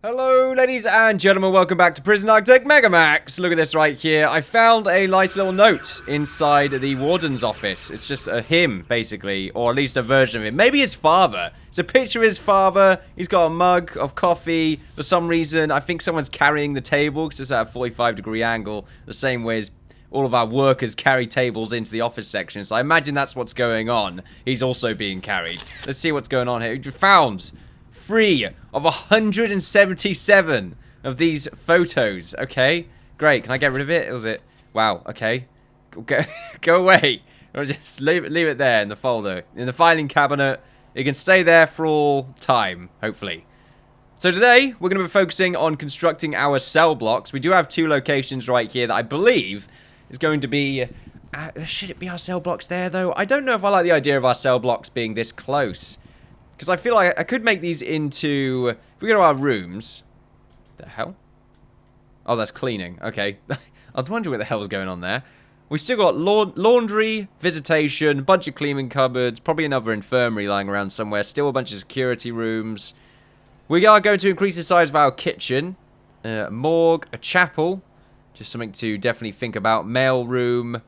Hello, ladies and gentlemen. Welcome back to Prison Architect Megamax. Look at this right here. I found a nice little note inside the warden's office. It's just a him, basically, or at least a version of him. Maybe his father. It's a picture of his father. He's got a mug of coffee. For some reason, I think someone's carrying the table because it's at a 45-degree angle, the same way as all of our workers carry tables into the office section. So I imagine that's what's going on. He's also being carried. Let's see what's going on here. Found 3 of 177 of these photos. Okay, great. Can I get rid of it? Or was it? Wow. Okay, go away. Or just leave it there in the folder, in the filing cabinet. It can stay there for all time, hopefully. So today we're going to be focusing on constructing our cell blocks. We do have 2 locations right here that I believe is going to be. Should it be our cell blocks there though? I don't know if I like the idea of our cell blocks being this close. Because I feel like I could make these into... If we go to our rooms... The hell? Oh, that's cleaning. Okay. I was wondering what the hell was going on there. We still got laundry, visitation, a bunch of cleaning cupboards, probably another infirmary lying around somewhere, still a bunch of security rooms. We are going to increase the size of our kitchen. A morgue, a chapel. Just something to definitely think about. Mail room.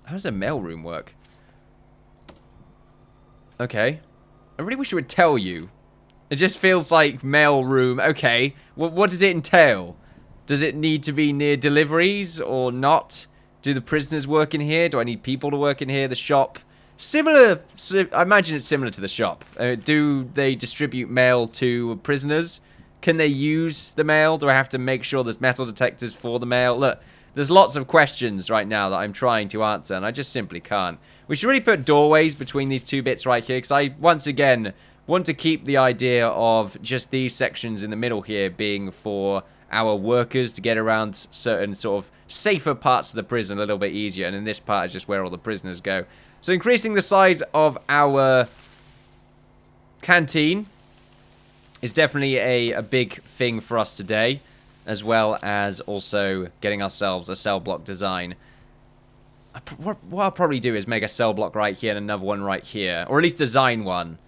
How does a mail room work? Okay. I really wish it would tell you. It just feels like mail room. Okay. What does it entail? Does it need to be near deliveries or not? Do the prisoners work in here? Do I need people to work in here? The shop? Similar. I imagine it's similar to the shop. Do they distribute mail to prisoners? Can they use the mail? Do I have to make sure there's metal detectors for the mail? Look, there's lots of questions right now that I'm trying to answer, and I just simply can't. We should really put doorways between these 2 bits right here, because I, once again, want to keep the idea of just these sections in the middle here being for our workers to get around certain sort of safer parts of the prison a little bit easier, and in this part is just where all the prisoners go. So increasing the size of our canteen is definitely a big thing for us today, as well as also getting ourselves a cell block design. What I'll probably do is make a cell block right here and another one right here, or at least design one.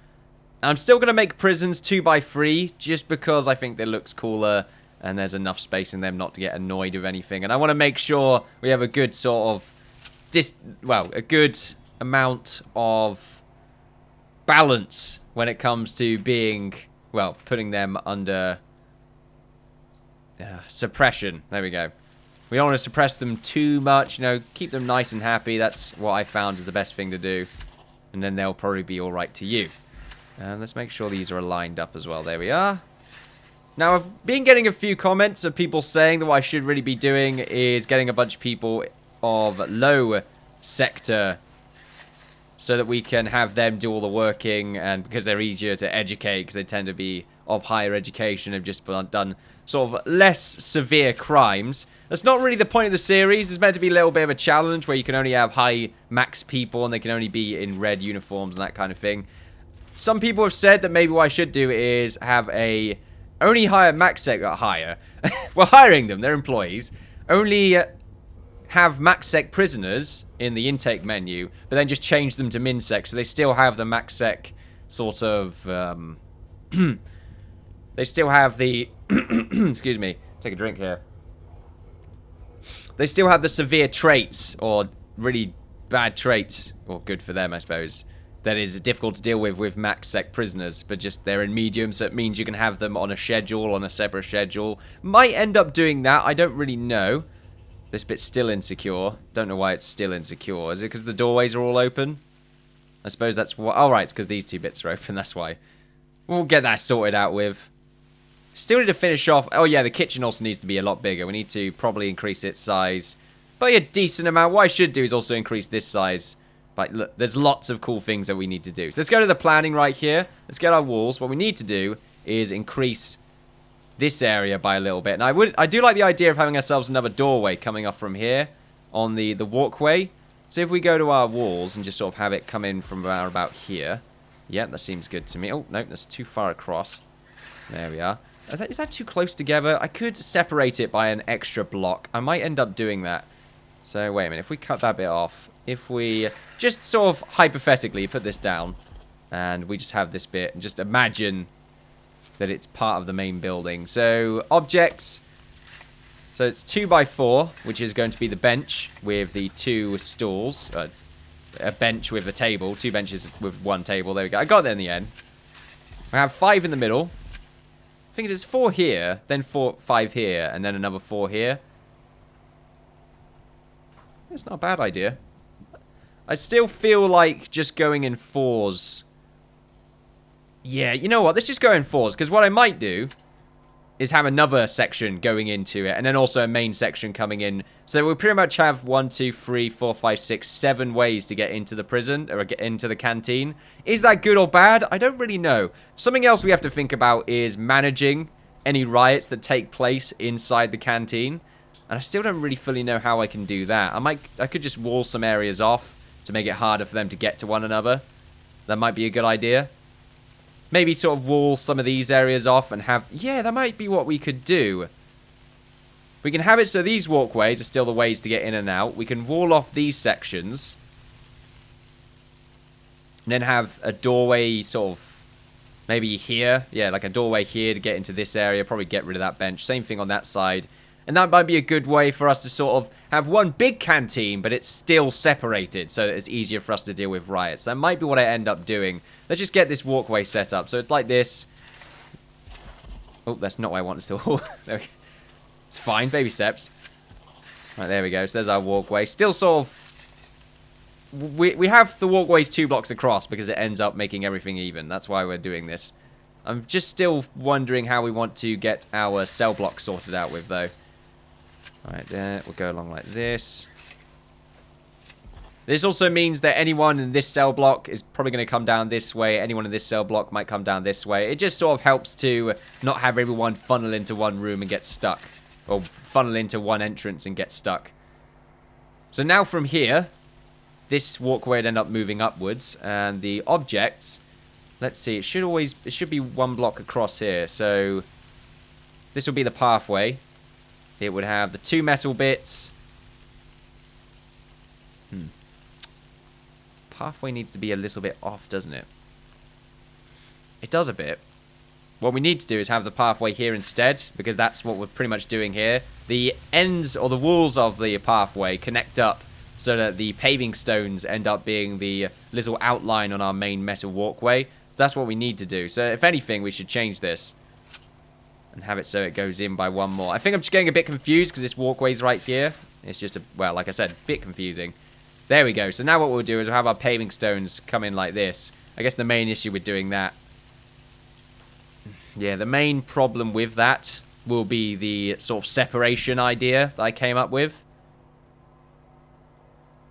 And I'm still going to make prisons 2x3 just because I think it looks cooler and there's enough space in them not to get annoyed with anything. And I want to make sure we have a good sort of a good amount of balance when it comes to being, well, putting them under suppression. There we go. We don't want to suppress them too much, you know, keep them nice and happy. That's what I found is the best thing to do. And then they'll probably be alright to you. And let's make sure these are lined up as well. There we are. Now, I've been getting a few comments of people saying that what I should really be doing is getting a bunch of people of low sector so that we can have them do all the working, and because they're easier to educate, because they tend to be of higher education, have just done sort of less severe crimes. That's not really the point of the series. It's meant to be a little bit of a challenge where you can only have high max people and they can only be in red uniforms and that kind of thing. Some people have said that maybe what I should do is have only hire max sec hire. We're hiring them, they're employees. Only have max sec prisoners in the intake menu, but then just change them to min sec so they still have the max sec sort of they still have the excuse me, take a drink here. They still have the severe traits, or really bad traits, or good for them, I suppose, that is difficult to deal with max sec prisoners, but just they're in medium, so it means you can have them on a schedule, on a separate schedule. Might end up doing that, I don't really know. This bit's still insecure. Don't know why it's still insecure. Is it because the doorways are all open? I suppose that's why. Oh, right, it's because these 2 bits are open, that's why. We'll get that sorted out with. Still need to finish off. Oh, yeah, the kitchen also needs to be a lot bigger. We need to probably increase its size by a decent amount. What I should do is also increase this size. But look, there's lots of cool things that we need to do. So let's go to the planning right here. Let's get our walls. What we need to do is increase this area by a little bit. And I do like the idea of having ourselves another doorway coming off from here on the walkway. So if we go to our walls and just sort of have it come in from around about here. Yeah, that seems good to me. Oh, no, that's too far across. There we are. Is that too close together? I could separate it by an extra block. I might end up doing that. So, wait a minute. If we cut that bit off, if we just sort of hypothetically put this down, and we just have this bit, and just imagine that it's part of the main building. So, objects. So it's 2x4, which is going to be the bench with the 2 stools. A bench with a table. 2 benches with 1 table. There we go. I got there in the end. I have 5 in the middle. I think it's 4 here, then 5 here, and then another 4 here. That's not a bad idea. I still feel like just going in 4s. Yeah, you know what? Let's just go in 4s, because what I might do is have another section going into it, and then also a main section coming in. So we pretty much have 1, 2, 3, 4, 5, 6, 7 ways to get into the prison, or get into the canteen. Is that good or bad? I don't really know. Something else we have to think about is managing any riots that take place inside the canteen. And I still don't really fully know how I can do that. I could just wall some areas off to make it harder for them to get to one another. That might be a good idea. Maybe sort of wall some of these areas off and have... Yeah, that might be what we could do. We can have it so these walkways are still the ways to get in and out. We can wall off these sections. And then have a doorway sort of... Maybe here. Yeah, like a doorway here to get into this area. Probably get rid of that bench. Same thing on that side. And that might be a good way for us to sort of have one big canteen, but it's still separated, so it's easier for us to deal with riots. That might be what I end up doing. Let's just get this walkway set up. So it's like this. Oh, that's not what I wanted to. There we go. It's fine, baby steps. Right, there we go. So there's our walkway. Still sort of... We have the walkways 2 blocks across because it ends up making everything even. That's why we're doing this. I'm just still wondering how we want to get our cell block sorted out with, though. Alright, there. We'll go along like this. This also means that anyone in this cell block is probably going to come down this way. Anyone in this cell block might come down this way. It just sort of helps to not have everyone funnel into one room and get stuck. Or funnel into one entrance and get stuck. So now from here, this walkway would end up moving upwards. And the objects, let's see, it should be 1 block across here. So this will be the pathway. It would have the 2 metal bits. Pathway needs to be a little bit off, doesn't it? It does a bit. What we need to do is have the pathway here instead, because that's what we're pretty much doing here. The ends or the walls of the pathway connect up so that the paving stones end up being the little outline on our main metal walkway. That's what we need to do. So if anything, we should change this. And have it so it goes in by 1 more. I think I'm just getting a bit confused because this walkway's right here. It's just, well, like I said, a bit confusing. There we go. So now what we'll do is we'll have our paving stones come in like this. I guess the main issue with doing that... Yeah, the main problem with that will be the sort of separation idea that I came up with.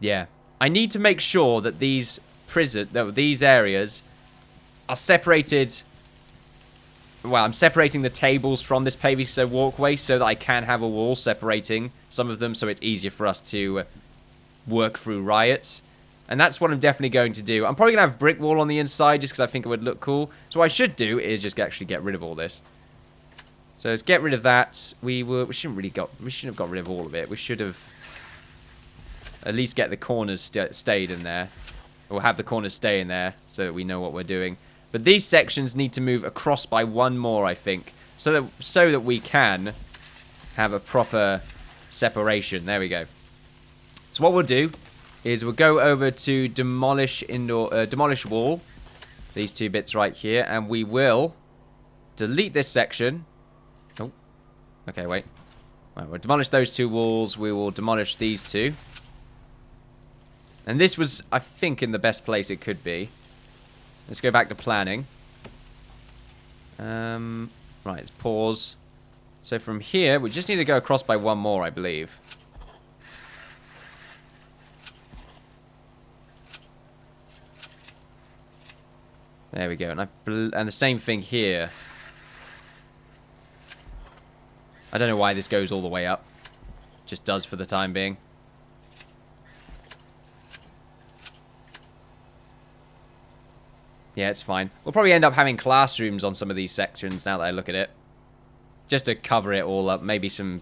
Yeah. I need to make sure that these areas are separated... Well, I'm separating the tables from this paving stone walkway so that I can have a wall separating some of them so it's easier for us to work through riots. And that's what I'm definitely going to do. I'm probably going to have brick wall on the inside just because I think it would look cool. So what I should do is just actually get rid of all this. So let's get rid of that. We shouldn't have got rid of all of it. We should have at least get the corners stayed in there. Or have the corners stay in there so that we know what we're doing. But these sections need to move across by 1 more, I think. So that we can have a proper separation. There we go. So what we'll do is we'll go over to demolish wall. These 2 bits right here. And we will delete this section. Oh. Okay, wait. Right, we'll demolish those 2 walls. We will demolish these 2. And this was, I think, in the best place it could be. Let's go back to planning. Right, let's pause. So from here, we just need to go across by 1 more, I believe. There we go. And the same thing here. I don't know why this goes all the way up. Just does for the time being. Yeah, it's fine. We'll probably end up having classrooms on some of these sections now that I look at it. Just to cover it all up. Maybe some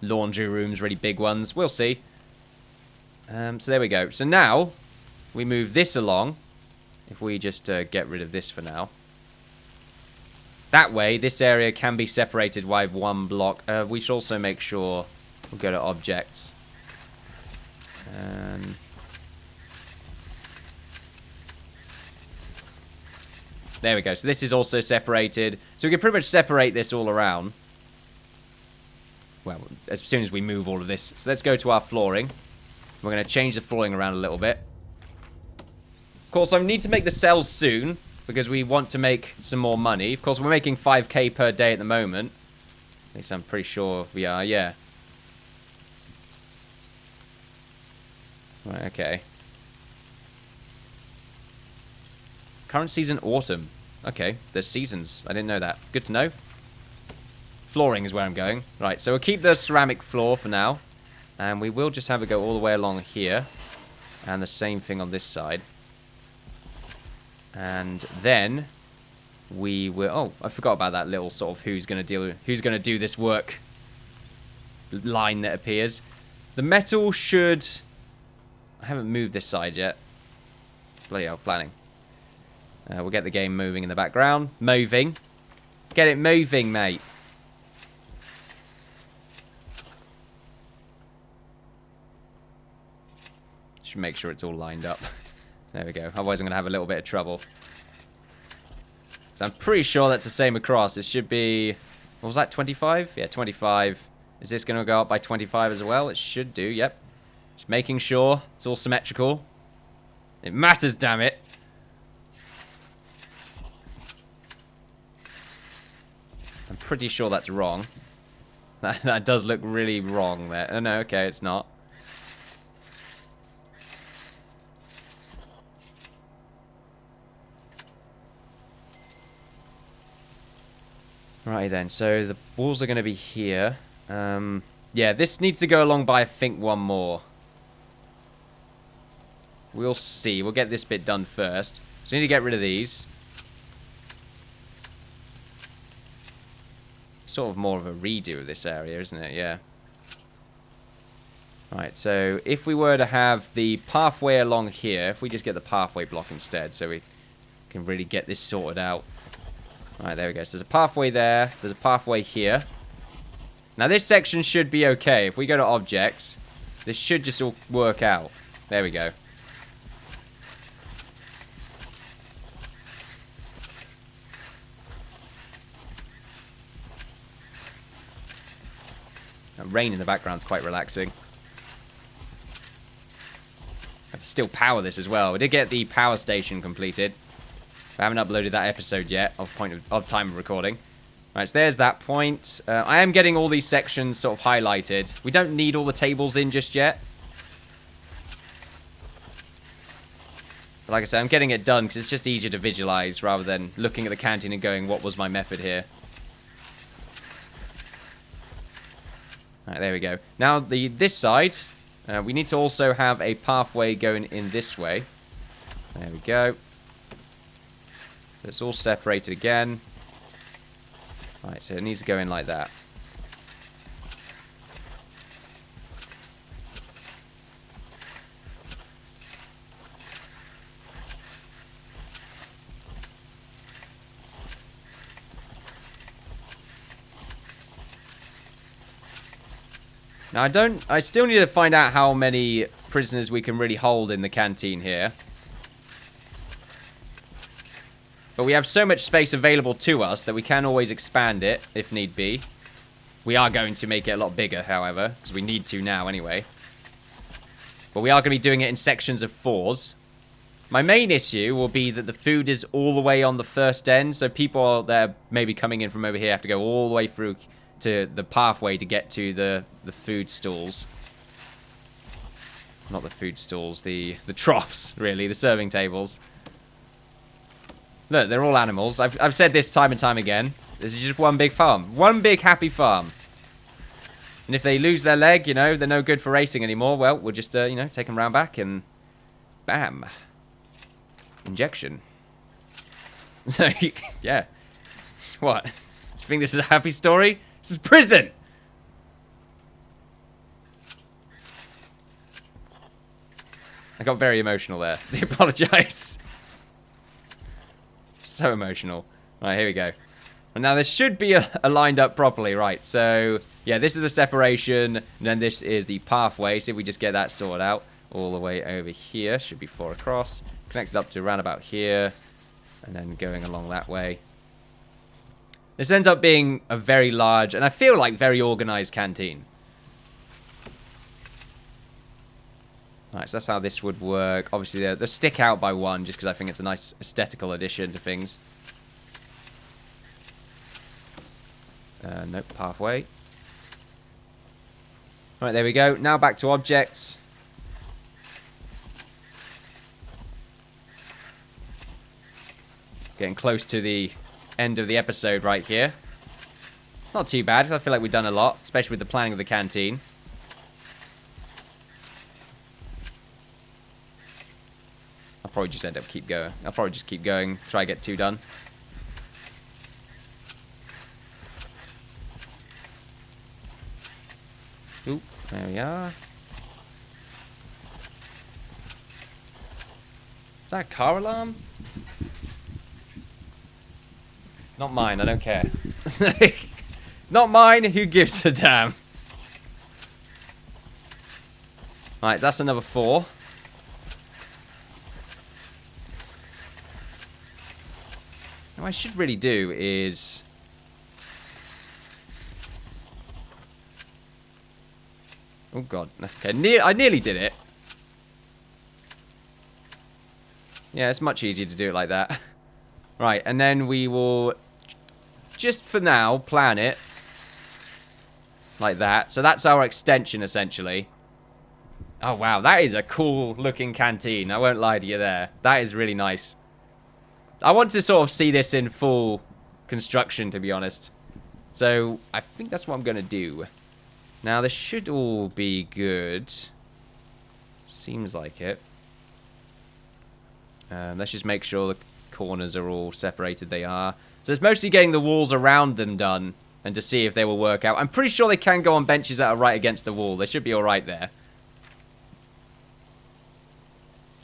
laundry rooms, really big ones. We'll see. So there we go. So now, we move this along. If we just get rid of this for now. That way, this area can be separated by one block. We should also make sure we'll go to objects. And there we go. So this is also separated. So we can pretty much separate this all around. Well, as soon as we move all of this. So let's go to our flooring. We're going to change the flooring around a little bit. Of course, I need to make the cells soon, because we want to make some more money. Of course, we're making 5k per day at the moment. At least I'm pretty sure we are, yeah. Right, okay. Current season, autumn. Okay, there's seasons. I didn't know that. Good to know. Flooring is where I'm going. Right, so we'll keep the ceramic floor for now. And we will just have it go all the way along here. And the same thing on this side. And then we will... Oh, I forgot about that little sort of who's going to do this work line that appears. The metal should... I haven't moved this side yet. Bloody hell, planning. We'll get the game moving in the background. Moving. Get it moving, mate. Should make sure it's all lined up. There we go. Otherwise I'm going to have a little bit of trouble. So I'm pretty sure that's the same across. It should be... What was that, 25? Yeah, 25. Is this going to go up by 25 as well? It should do, yep. Just making sure it's all symmetrical. It matters, damn it. I'm pretty sure that's wrong. That does look really wrong there. Oh no, okay, it's not. Right then, so the walls are going to be here. Yeah, this needs to go along by, I think, one more. We'll see. We'll get this bit done first. So we need to get rid of these. Sort of more of a redo of this area, isn't it? Yeah. Right, so if we were to have the pathway along here, if we just get the pathway block instead, so we can really get this sorted out. Right, there we go. So there's a pathway there. There's a pathway here. Now this section should be okay. If we go to objects, this should just all work out. There we go. That rain in the background is quite relaxing. I can still power this as well. We did get the power station completed. I haven't uploaded that episode yet of time of recording. Right, so there's that point. I am getting all these sections sort of highlighted. We don't need all the tables in just yet. But like I said, I'm getting it done because it's just easier to visualize rather than looking at the canteen and going, what was my method here? Alright, there we go. Now, this side, we need to also have a pathway going in this way. There we go. So it's all separated again. Right, so it needs to go in like that. Now, I still need to find out how many prisoners we can really hold in the canteen here. But we have so much space available to us that we can always expand it, if need be. We are going to make it a lot bigger, however, because we need to now anyway. But we are going to be doing it in sections of 4s. My main issue will be that the food is all the way on the first end, so people that are maybe coming in from over here have to go all the way through to the pathway to get to the food stalls. Not the food stalls, the troughs, really, the serving tables. Look, they're all animals. I've said this time and time again. This is just one big farm. One big happy farm. And if they lose their leg, you know, they're no good for racing anymore, well, we'll just, you know, take them round back and... Bam. Injection. So, yeah. What? Do you think this is a happy story? This is prison! I got very emotional there. I apologise. So emotional. Right, here we go. And now this should be aligned up properly, right? So, yeah, this is the separation, and then this is the pathway. So if we just get that sorted out all the way over here, should be 4 across. Connected up to around about here, and then going along that way. This ends up being a very large, and I feel like very organized canteen. Alright, so that's how this would work. Obviously, they stick out by 1, just because I think it's a nice aesthetical addition to things. Nope, pathway. Alright, there we go. Now back to objects. Getting close to the end of the episode right here. Not too bad. I feel like we've done a lot, especially with the planning of the canteen. I'll probably just end up keep going. I'll probably just keep going, try to get 2 done. Oop, there we are. Is that a car alarm? It's not mine, I don't care. It's not mine, who gives a damn? Alright, that's another 4. What I should really do is... Oh god, okay, I nearly did it. Yeah, it's much easier to do it like that. Right, and then we will, just for now, plan it. Like that. So that's our extension, essentially. Oh wow, that is a cool looking canteen. I won't lie to you there. That is really nice. I want to sort of see this in full construction, to be honest. So, I think that's what I'm going to do. Now, this should all be good. Seems like it. Let's just make sure the corners are all separated. They are. So, it's mostly getting the walls around them done and to see if they will work out. I'm pretty sure they can go on benches that are right against the wall. They should be alright there.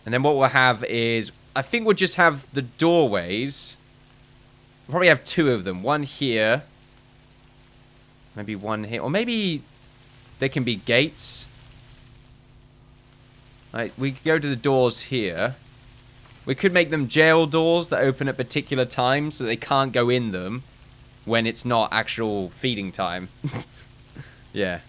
And then what we'll have is... I think we'll just have the doorways. We'll probably have 2 of them. One here. Maybe one here. Or maybe they can be gates. Right, we could go to the doors here. We could make them jail doors that open at particular times so they can't go in them when it's not actual feeding time. Yeah.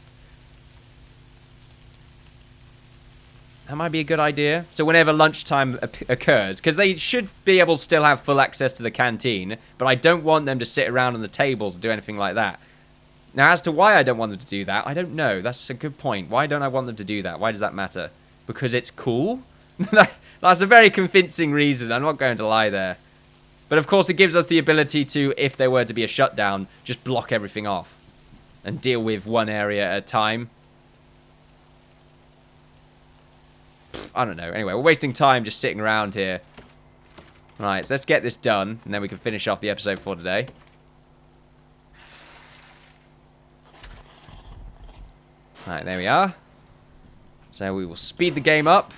That might be a good idea. So whenever lunchtime occurs, because they should be able to still have full access to the canteen, but I don't want them to sit around on the tables or do anything like that. Now, as to why I don't want them to do that, I don't know. That's a good point. Why don't I want them to do that? Why does that matter? Because it's cool? That's a very convincing reason. I'm not going to lie there. But of course, it gives us the ability to, if there were to be a shutdown, just block everything off and deal with one area at a time. I don't know. Anyway, we're wasting time just sitting around here. Right, so let's get this done, and then we can finish off the episode for today. Alright, there we are. So we will speed the game up.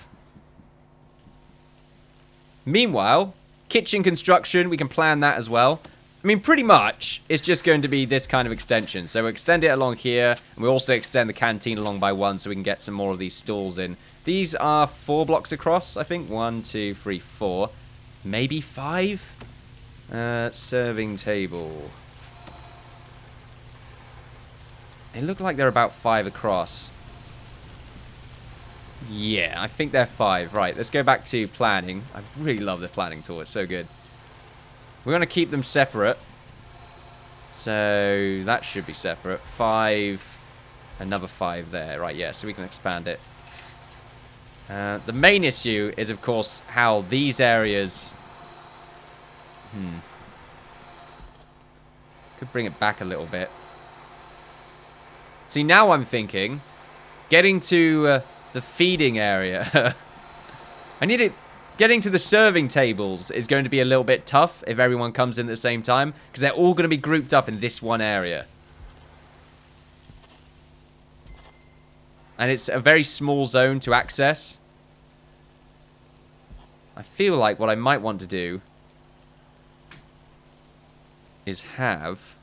Meanwhile, kitchen construction, we can plan that as well. I mean, pretty much, it's just going to be this kind of extension. So we'll extend it along here, and we'll also extend the canteen along by 1 so we can get some more of these stalls in. These are 4 blocks across, I think. 1, 2, 3, 4. Maybe 5? Serving table. They look like they're about 5 across. Yeah, I think they're 5. Right, let's go back to planning. I really love the planning tool. It's so good. We're going to keep them separate. So that should be separate. 5. Another 5 there. Right, yeah, so we can expand it. The main issue is, of course, how these areas... Could bring it back a little bit. See, now I'm thinking... Getting to the feeding area... I need it... Getting to the serving tables is going to be a little bit tough if everyone comes in at the same time. Because they're all going to be grouped up in this one area. And it's a very small zone to access. I feel like what I might want to do is have...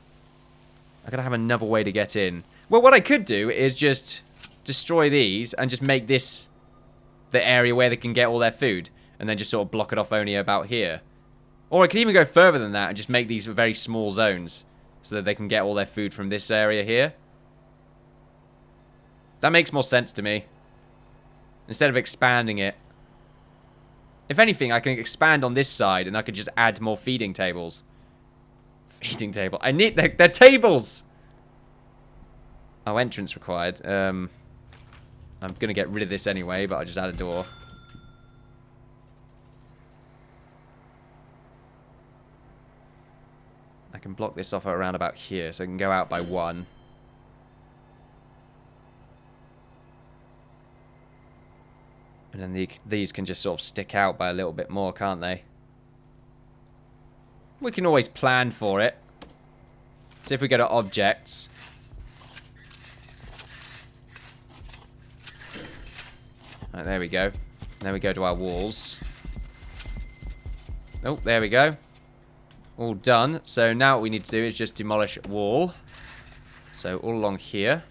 I gotta have another way to get in. Well, what I could do is just destroy these and just make this the area where they can get all their food. And then just sort of block it off only about here. Or I could even go further than that and just make these very small zones. So that they can get all their food from this area here. That makes more sense to me. Instead of expanding it. If anything, I can expand on this side and I could just add more feeding tables. Feeding table. I need... They're tables! Oh, entrance required. I'm going to get rid of this anyway, but I'll just add a door. I can block this off around about here, so I can go out by one. And then these can just sort of stick out by a little bit more, can't they? We can always plan for it. So if we go to objects. Right, there we go. Then we go to our walls. Oh, there we go. All done. So now what we need to do is just demolish wall. So all along here.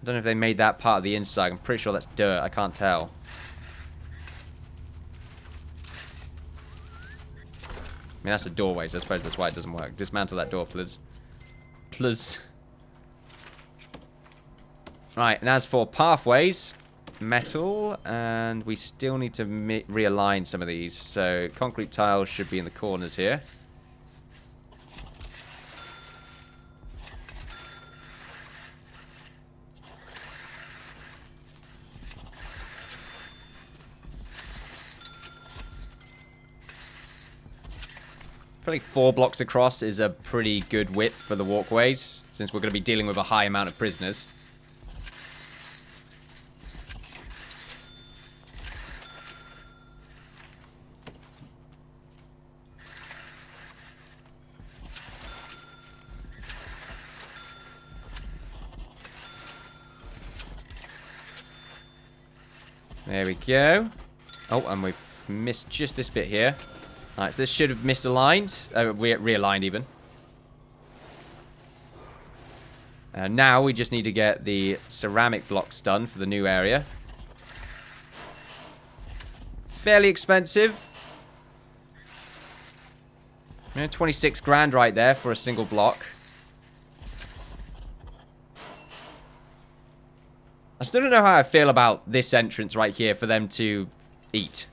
I don't know if they made that part of the inside. I'm pretty sure that's dirt. I can't tell. I mean, that's the doorways. I suppose that's why it doesn't work. Dismantle that door, please. Please. Right, and as for pathways, metal, and we still need to realign some of these. So, concrete tiles should be in the corners here. I feel like 4 blocks across is a pretty good width for the walkways, since we're going to be dealing with a high amount of prisoners. There we go. Oh, and we've missed just this bit here. Alright, so this should have misaligned. Realigned, even. Now we just need to get the ceramic blocks done for the new area. Fairly expensive. 26 grand right there for a single block. I still don't know how I feel about this entrance right here for them to eat.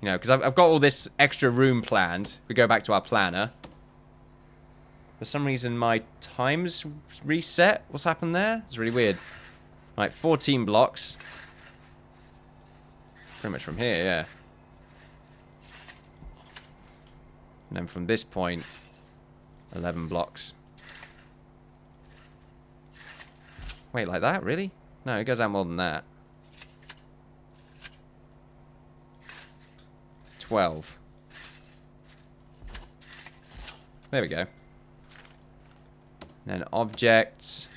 You know, because I've got all this extra room planned. We go back to our planner. For some reason, my time's reset. What's happened there? It's really weird. Right, 14 blocks. Pretty much from here, yeah. And then from this point, 11 blocks. Wait, like that? Really? No, it goes out more than that. 12. There we go. And then objects.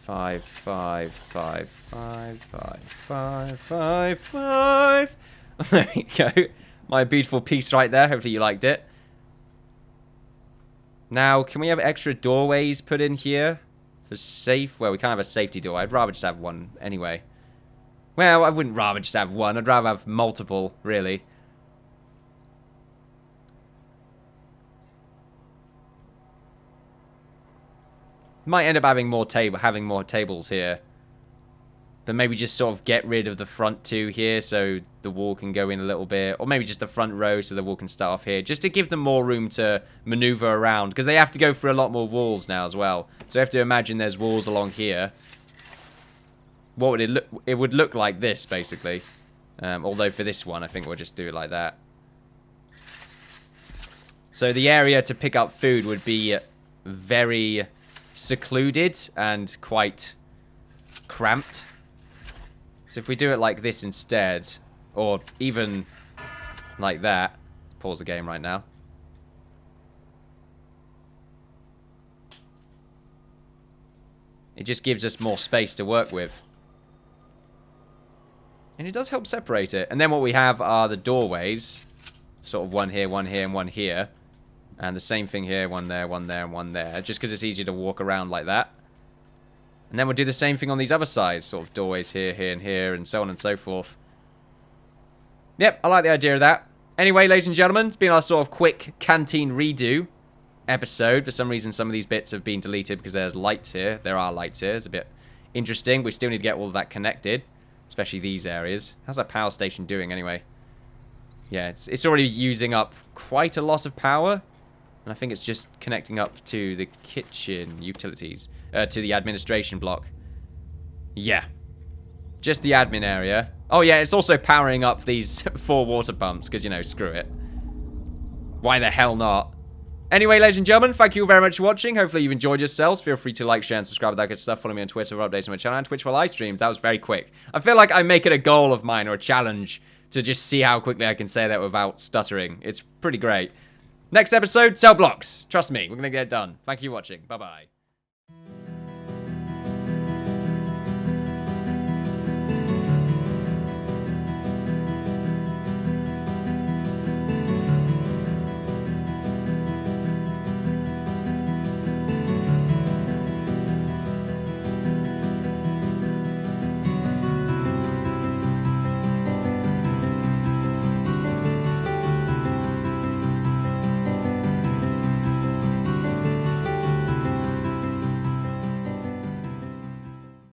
5, 5, 5, 5, 5, 5, 5, 5. There we go. My beautiful piece right there. Hopefully you liked it. Now, can we have extra doorways put in here? For safe? Well, we can't have a safety door. I'd rather just have one anyway. Well, I wouldn't rather just have one. I'd rather have multiple, really. Might end up having more tables here. But maybe just sort of get rid of the front two here so the wall can go in a little bit. Or maybe just the front row so the wall can start off here. Just to give them more room to maneuver around. Because they have to go through a lot more walls now as well. So you have to imagine there's walls along here. What would it look? It would look like this, basically. Although for this one, I think we'll just do it like that. So the area to pick up food would be very secluded and quite cramped. So if we do it like this instead, or even like that, pause the game right now. It just gives us more space to work with. And it does help separate it. And then what we have are the doorways. Sort of one here, and one here. And the same thing here, one there, and one there. Just because it's easier to walk around like that. And then we'll do the same thing on these other sides. Sort of doorways here, and here, and so on and so forth. Yep, I like the idea of that. Anyway, ladies and gentlemen, it's been our sort of quick canteen redo episode. For some reason, some of these bits have been deleted because there's lights here. There are lights here. It's a bit interesting. We still need to get all of that connected. Especially these areas. How's that power station doing anyway? Yeah, it's already using up quite a lot of power. And I think it's just connecting up to the kitchen utilities. To the administration block. Yeah. Just the admin area. Oh yeah, it's also powering up these 4 water pumps. Because, you know, screw it. Why the hell not? Anyway, ladies and gentlemen, thank you very much for watching. Hopefully you've enjoyed yourselves. Feel free to like, share, and subscribe with that good stuff. Follow me on Twitter for updates on my channel and Twitch for live streams. That was very quick. I feel like I make it a goal of mine or a challenge to just see how quickly I can say that without stuttering. It's pretty great. Next episode, cell blocks. Trust me, we're going to get it done. Thank you for watching. Bye-bye.